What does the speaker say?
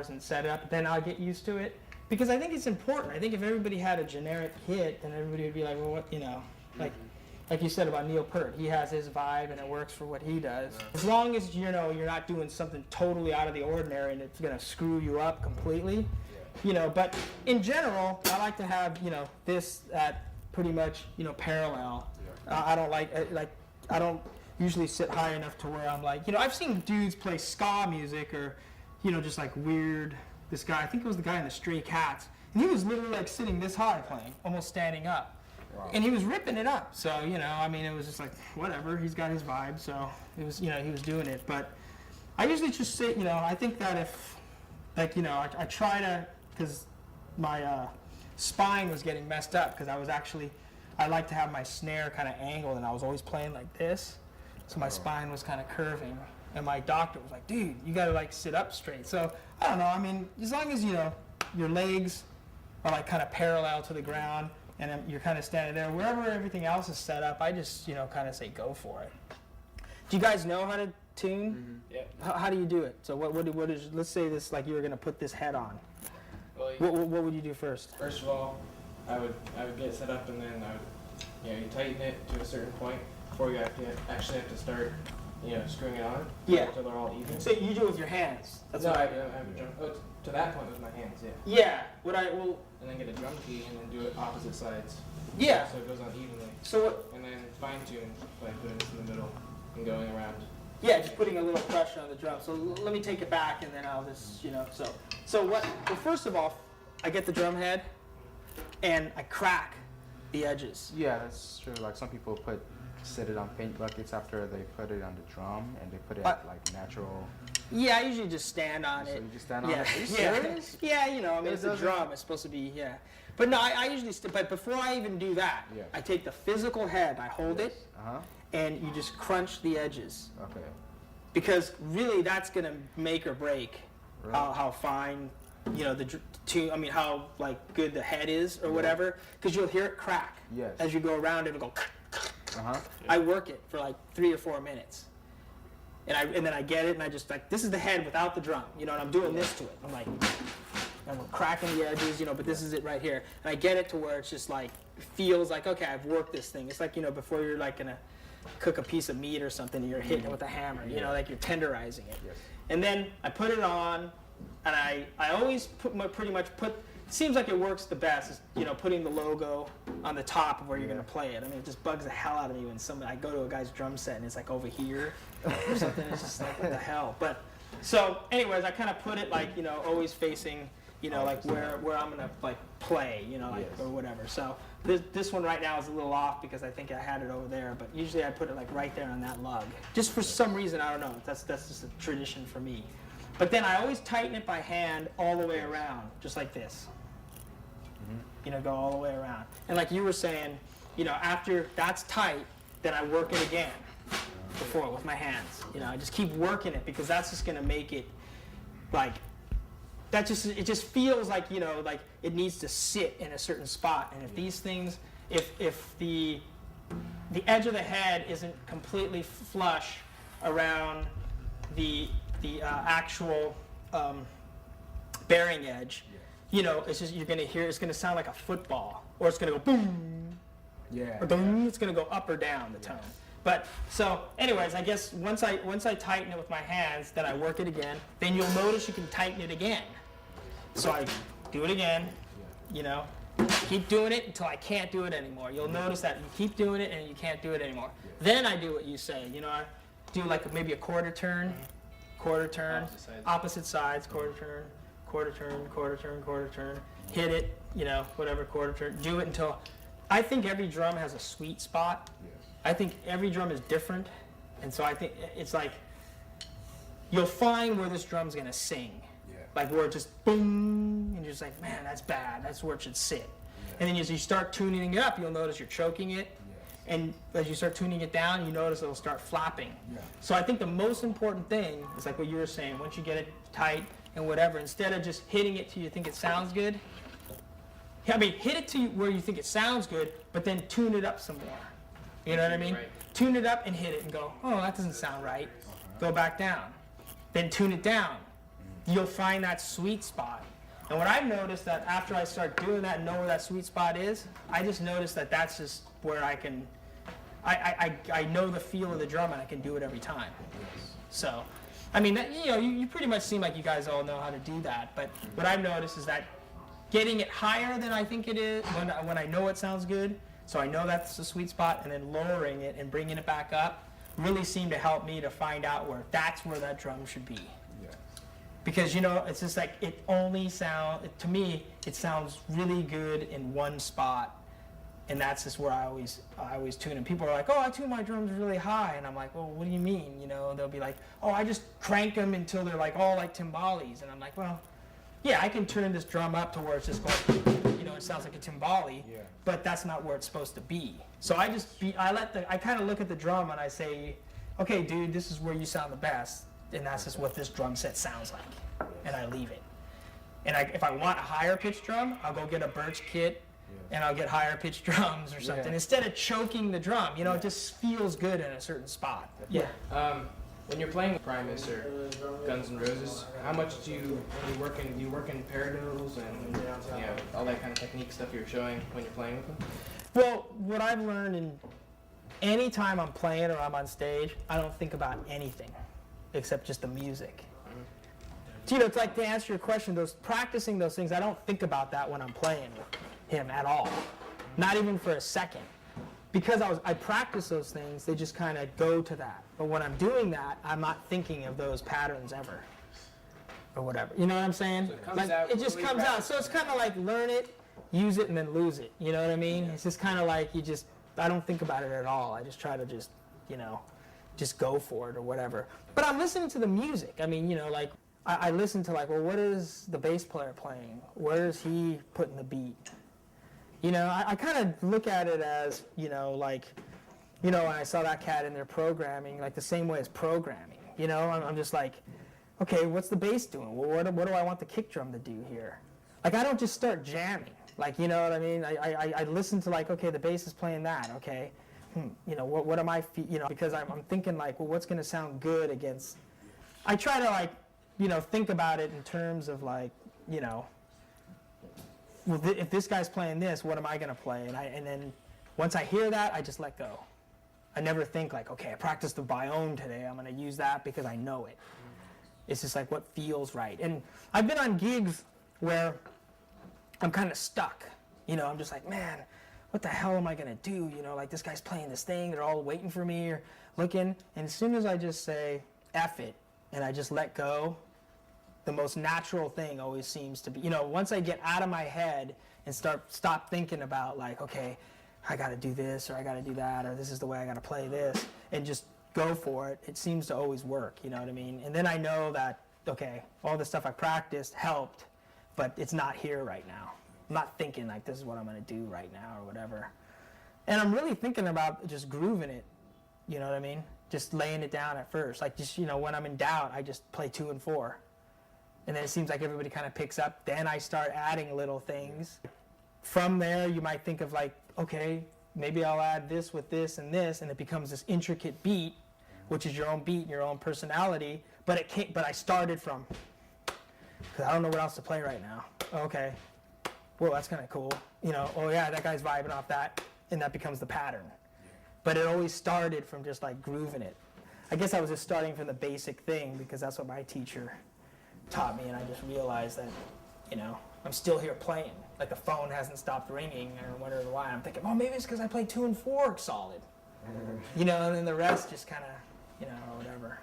and set it up, then I'll get used to it. Because I think it's important. I think if everybody had a generic hit, then everybody would be like, well, what, you know, like you said about Neil Peart, he has his vibe and it works for what he does. As long as, you know, you're not doing something totally out of the ordinary and it's going to screw you up completely, you know. But in general, I like to have, you know, this at pretty much, you know, parallel. I don't I don't usually sit high enough to where I'm like, you know, I've seen dudes play ska music or, you know, just like weird. This guy, I think it was the guy in the Stray Cats, and he was literally like sitting this high playing, almost standing up. Wow. And he was ripping it up. So, you know, I mean, it was just like, whatever, he's got his vibe, so it was, you know, he was doing it. But I usually just say, you know, I think that if, like, you know, I try to, because my spine was getting messed up, because I like to have my snare kind of angled, and I was always playing like this, so my spine was kind of curving. And my doctor was like, dude, you gotta like sit up straight. So, I don't know, I mean, as long as, you know, your legs are like kind of parallel to the ground and you're kind of standing there, wherever everything else is set up, I just, you know, kind of say go for it. Do you guys know how to tune? Mm-hmm. Yeah. How do you do it? So what is, let's say this, like you were gonna put this head on. Well, What would you do first? First of all, I would get set up and then I would, you know, you tighten it to a certain point before you actually have to start, you know, screwing it on. Yeah. Until they're all even. So you do it with your hands. That's no, what I have a drum. Oh, to that point with my hands, yeah. Yeah. And then get a drum key and then do it opposite sides. Yeah. So it goes on evenly. So what? And then fine tune by putting this in the middle and going around. Yeah, just putting a little pressure on the drum. So let me take it back and then I'll just, you know, so what, well, first of all, I get the drum head and I crack the edges. Yeah, that's true. Like some people set it on paint buckets after they put it on the drum and they put it like natural. Yeah, I usually just stand on So it. you just stand on Yeah. it? Are you Yeah. serious? Yeah, you know, I mean, It it's a doesn't- drum. It's supposed to be, yeah. But no, I usually, but before I even do that, Yeah. I take the physical head, I hold it, Uh-huh. and you just crunch the edges. Okay. Because really that's going to make or break Really? how fine, you know, how like good the head is or whatever. Because you'll hear it crack. Yes. As you go around, it'll go. Uh-huh. I work it for like 3 or 4 minutes. And then I get it and I just like, this is the head without the drum, you know, and I'm doing this to it. I'm like, and we're cracking the edges, you know, but this is it right here. And I get it to where it's just like, feels like, okay, I've worked this thing. It's like, you know, before you're like gonna cook a piece of meat or something and you're hitting it with a hammer, you know, like you're tenderizing it. Yes. And then I put it on and I always pretty much put, seems like it works the best is, you know, putting the logo on the top of where you're going to play it. I mean, it just bugs the hell out of me when I go to a guy's drum set and it's like over here or something. It's just like, what the hell? But so anyways, I kind of put it like, you know, always facing, you know, like where I'm going to like play, you know, like, or whatever. So this one right now is a little off because I think I had it over there, but usually I put it like right there on that lug. Just for some reason, I don't know. That's just a tradition for me. But then I always tighten it by hand all the way around, just like this. You know, go all the way around. And like you were saying, you know, after that's tight, then I work it again before with my hands. You know, I just keep working it because that's just going to make it like, it just feels like, you know, like it needs to sit in a certain spot. And if these things, if the edge of the head isn't completely flush around the actual bearing edge, you know, it's just, you're going to hear, it's going to sound like a football, or it's going to go boom, Yeah. or boom, it's going to go up or down the tone. But so anyways, I guess once I tighten it with my hands, then I work it again, then you'll notice you can tighten it again. So I do it again, you know, keep doing it until I can't do it anymore. You'll notice that you keep doing it and you can't do it anymore. Then I do what you say, you know, I do like maybe a quarter turn, opposite sides, quarter turn, quarter turn, quarter turn, quarter turn, hit it, you know, whatever, quarter turn, do it until, I think every drum has a sweet spot. Yes. I think every drum is different, and so I think it's like, you'll find where this drum's gonna sing. Yeah. Like where it just boom, and you're just like, man, that's bad, that's where it should sit. Yeah. And then as you start tuning it up, you'll notice you're choking it, Yes. and as you start tuning it down, you notice it'll start flapping. Yeah. So I think the most important thing is like what you were saying, once you get it tight and whatever, instead of just hitting it till you think it sounds good, I mean, hit it to where you think it sounds good, but then tune it up some more. You know what I mean? Right. Tune it up and hit it and go, oh, that doesn't sound right. Go back down. Then tune it down. you'll find that sweet spot. And what I've noticed that after I start doing that and know where that sweet spot is, I just noticed that that's just where I can, I know the feel of the drum and I can do it every time. So, I mean, you pretty much seem like you guys all know how to do that. But what I've noticed is that getting it higher than I think it is, when I know it sounds good, so I know that's the sweet spot, and then lowering it and bringing it back up, really seemed to help me to find out where that's where that drum should be. Because, it's just like, it only to me, it sounds really good in one spot, and that's just where I always tune. And people are like, oh, I tune my drums really high, and I'm like, well, what do you mean? They'll be like, oh, I just crank them until they're like all like timbales, and I'm like, well, yeah, I can turn this drum up to where it's just going, it sounds like a timbale, but that's not where it's supposed to be. So I kind of look at the drum and I say, okay, dude, this is where you sound the best, and that's just what this drum set sounds like, and I leave it. And if I want a higher pitched drum, I'll go get a Birch kit, and I'll get higher pitched drums or something. Instead of choking the drum, it just feels good in a certain spot. Yeah. When you're playing with Primus or Guns N' Roses, how much do you work in paradiddles and all that kind of technique stuff you're showing when you're playing with them? Well, what I've learned any time I'm playing or I'm on stage, I don't think about anything except just the music. It's like, to answer your question, practicing those things, I don't think about that when I'm playing with him at all. Not even for a second. Because I practice those things, they just kind of go to that. But when I'm doing that, I'm not thinking of those patterns ever. Or whatever. You know what I'm saying? So it just comes out. So it's kind of like learn it, use it, and then lose it. You know what I mean? It's just kind of like I don't think about it at all. I just try to just go for it or whatever. But I'm listening to the music. I mean, I listen to well, what is the bass player playing? Where is he putting the beat? I kind of look at it as, when I saw that cat in there programming, like the same way as programming. I'm just like, okay, what's the bass doing? Well, what do I want the kick drum to do here? Like, I don't just start jamming. Like, you know what I mean? I listen to okay, the bass is playing that, okay. What am I, because I'm thinking well, what's going to sound good against, I try to think about it in terms of well, if this guy's playing this, what am I going to play? And then once I hear that, I just let go. I never think okay, I practiced the biome today. I'm going to use that because I know it. It's just what feels right. And I've been on gigs where I'm kind of stuck. I'm just man, what the hell am I going to do? This guy's playing this thing. They're all waiting for me or looking. And as soon as I just say, F it, and I just let go, the most natural thing always seems to be, once I get out of my head and stop thinking about okay, I got to do this or I got to do that or this is the way I got to play this, and just go for it, it seems to always work, you know what I mean? And then I know that, okay, all the stuff I practiced helped, but it's not here right now. I'm not thinking this is what I'm going to do right now or whatever. And I'm really thinking about just grooving it, you know what I mean? Just laying it down at first. When I'm in doubt, I just play 2 and 4. And then it seems like everybody kind of picks up. Then I start adding little things. From there, you might think of okay, maybe I'll add this with this, and it becomes this intricate beat, which is your own beat and your own personality. But I started from, because I don't know what else to play right now. Okay, well, that's kind of cool. Oh yeah, that guy's vibing off that, and that becomes the pattern. But it always started from just grooving it. I guess I was just starting from the basic thing because that's what my teacher taught me, and I just realized that, I'm still here playing. The phone hasn't stopped ringing, or wondering why. I'm thinking, oh, maybe it's because I play 2 and 4 solid. And then the rest just kind of, whatever.